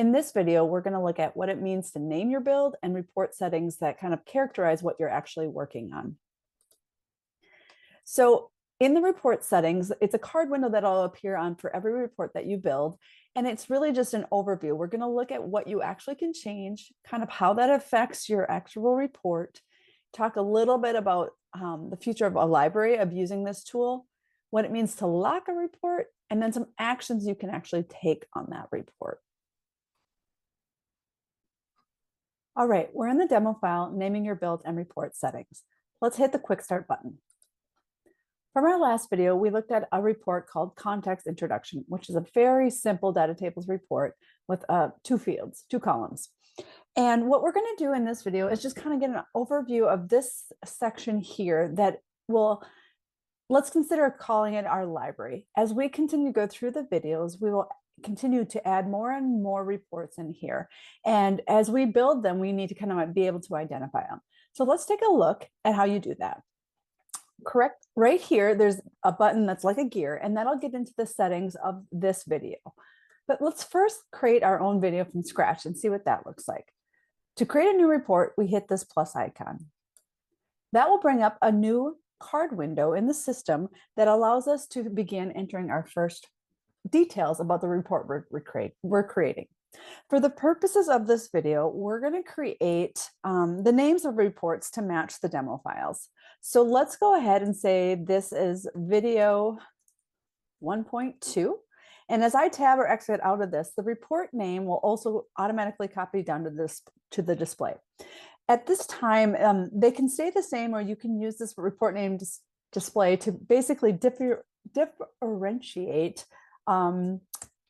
In this video, we're going to look at what it means to name your build and report settings that kind of characterize what you're actually working on. So in the report settings, it's a card window that'll appear on for every report that you build. And it's really just an overview. We're going to look at what you actually can change, kind of how that affects your actual report, talk a little bit about the future of a library of using this tool, what it means to lock a report, and then some actions you can actually take on that report. All right, we're in the demo file, naming your build and report settings. Let's hit the quick start button. From our last video, we looked at a report called Context Introduction, which is a very simple DataTables report with two fields, two columns. And what we're going to do in this video is just kind of get an overview of this section here that will, let's consider calling it our library. As we continue to go through the videos, we will continue to add more and more reports in here. And as we build them, we need to kind of be able to identify them. So let's take a look at how you do that. Correct, right here, there's a button that's like a gear, and that'll get into the settings of this video. But let's first create our own video from scratch and see what that looks like. To create a new report, we hit this plus icon. That will bring up a new card window in the system that allows us to begin entering our first details about the report we're creating. For the purposes of this video, we're going to create the names of reports to match the demo files. So let's go ahead and say this is video 1.2. And as I tab or exit out of this, the report name will also automatically copy down to the display. At this time, they can stay the same, or you can use this report name display to basically differentiate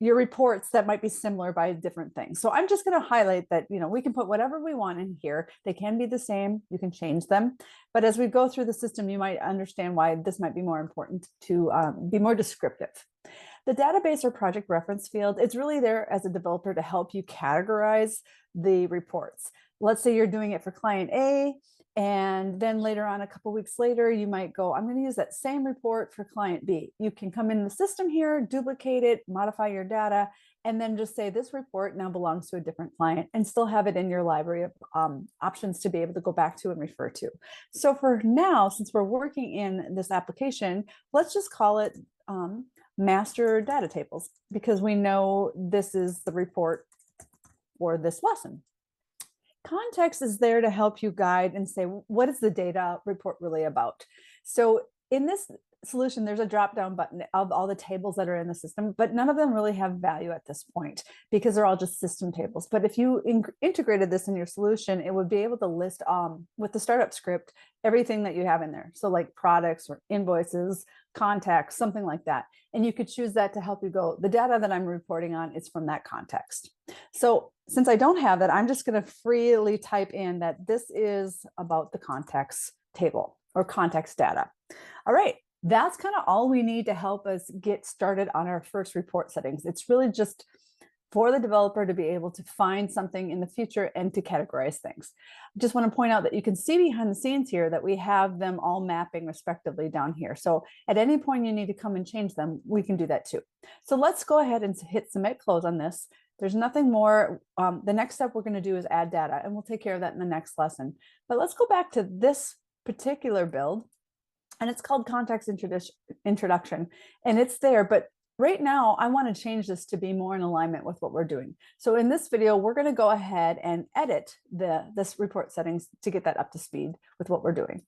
your reports that might be similar by different things. So I'm just going to highlight that, we can put whatever we want in here. They can be the same. You can change them. But as we go through the system, you might understand why this might be more important to be more descriptive. The database or project reference field, it's really there as a developer to help you categorize the reports. Let's say you're doing it for client A, and then later on, a couple weeks later, you might go, I'm going to use that same report for client B. You can come in the system here, duplicate it, modify your data, and then just say this report now belongs to a different client and still have it in your library of options to be able to go back to and refer to. So for now, since we're working in this application, let's just call it master data tables, because we know this is the report for this lesson. Context is there to help you guide and say, what is the data report really about? So in this solution, there's a drop-down button of all the tables that are in the system, but none of them really have value at this point because they're all just system tables. But if you integrated this in your solution, it would be able to list with the startup script, everything that you have in there. So like products or invoices, contacts, something like that. And you could choose that to help you go, the data that I'm reporting on is from that context. So since I don't have that, I'm just going to freely type in that this is about the context table or context data. All right, that's kind of all we need to help us get started on our first report settings. It's really just for the developer to be able to find something in the future and to categorize things. I just want to point out that you can see behind the scenes here that we have them all mapping respectively down here. So at any point you need to come and change them, we can do that too. So let's go ahead and hit submit close on this. There's nothing more. The next step we're going to do is add data, and we'll take care of that in the next lesson. But let's go back to this particular build, and it's called Context Introduction, and it's there. But right now, I want to change this to be more in alignment with what we're doing. So in this video, we're going to go ahead and edit this report settings to get that up to speed with what we're doing.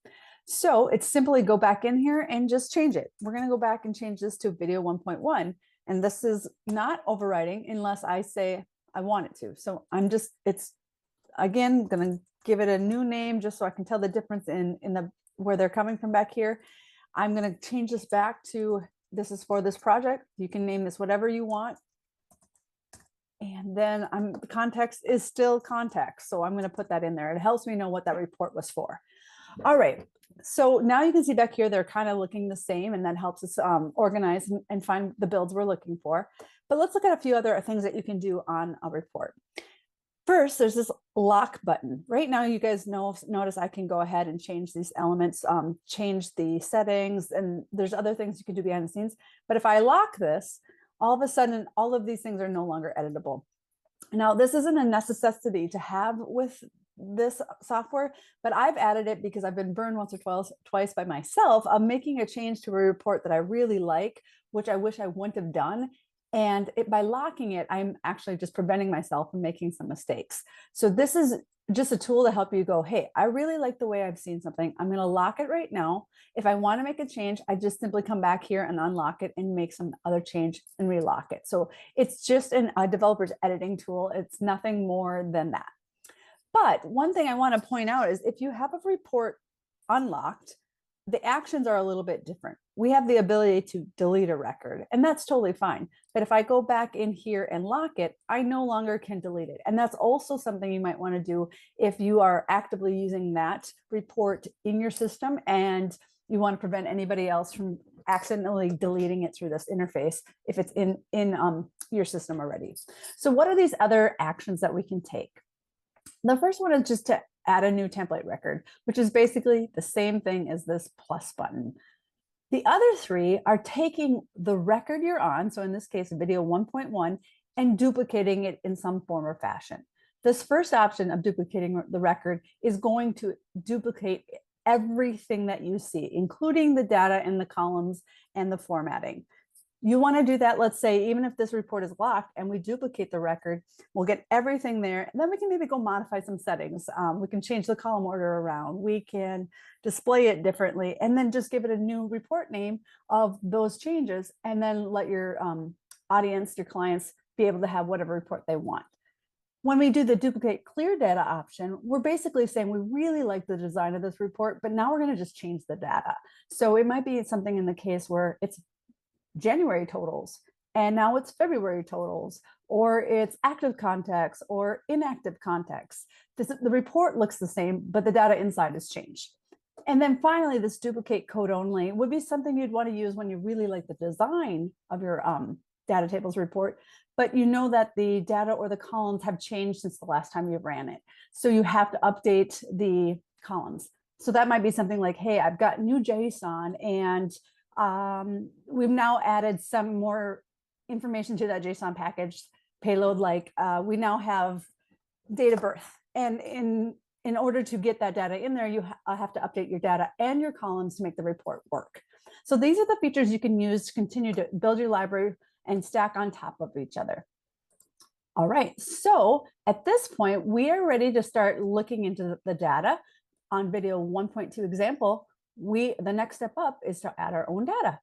So it's simply go back in here and just change it. We're going to go back and change this to video 1.1. And this is not overriding unless I say I want it to. So it's again going to give it a new name just so I can tell the difference in where they're coming from back here. I'm going to change this back to this is for this project. You can name this whatever you want. And then the context is still context. So I'm going to put that in there. It helps me know what that report was for. All right. So now you can see back here, they're kind of looking the same, and that helps us organize and find the builds we're looking for. But let's look at a few other things that you can do on a report. First, there's this lock button. Right now, you guys notice I can go ahead and change these elements, change the settings, and there's other things you can do behind the scenes. But if I lock this, all of a sudden, all of these things are no longer editable. Now, this isn't a necessity to have with this software, but I've added it because I've been burned once or twice by myself of making a change to a report that I really like, which I wish I wouldn't have done. And by locking it, I'm actually just preventing myself from making some mistakes. So this is just a tool to help you go, hey, I really like the way I've seen something. I'm going to lock it right now. If I want to make a change, I just simply come back here and unlock it and make some other change and relock it. So it's just a developer's editing tool. It's nothing more than that. But one thing I want to point out is if you have a report unlocked, the actions are a little bit different. We have the ability to delete a record, and that's totally fine. But if I go back in here and lock it, I no longer can delete it. And that's also something you might want to do if you are actively using that report in your system and you want to prevent anybody else from accidentally deleting it through this interface if it's in your system already. So what are these other actions that we can take? The first one is just to add a new template record, which is basically the same thing as this plus button. The other three are taking the record you're on, so in this case, video 1.1, and duplicating it in some form or fashion. This first option of duplicating the record is going to duplicate everything that you see, including the data in the columns and the formatting. You want to do that, let's say, even if this report is locked and we duplicate the record, we'll get everything there. And then we can maybe go modify some settings. We can change the column order around. We can display it differently and then just give it a new report name of those changes and then let your audience, your clients be able to have whatever report they want. When we do the duplicate clear data option, we're basically saying we really like the design of this report, but now we're going to just change the data. So it might be something in the case where it's January totals and now it's February totals, or it's active contacts or inactive contacts. The report looks the same, but the data inside has changed. And then finally, this duplicate code only would be something you'd want to use when you really like the design of your DataTables report, but you know that the data or the columns have changed since the last time you ran it. So you have to update the columns. So that might be something like, hey, I've got new JSON and we've now added some more information to that JSON package payload, like we now have date of birth. And in order to get that data in there, you have to update your data and your columns to make the report work. So these are the features you can use to continue to build your library and stack on top of each other. All right, so at this point, we are ready to start looking into the data. On video 1.2 example, the next step up is to add our own data.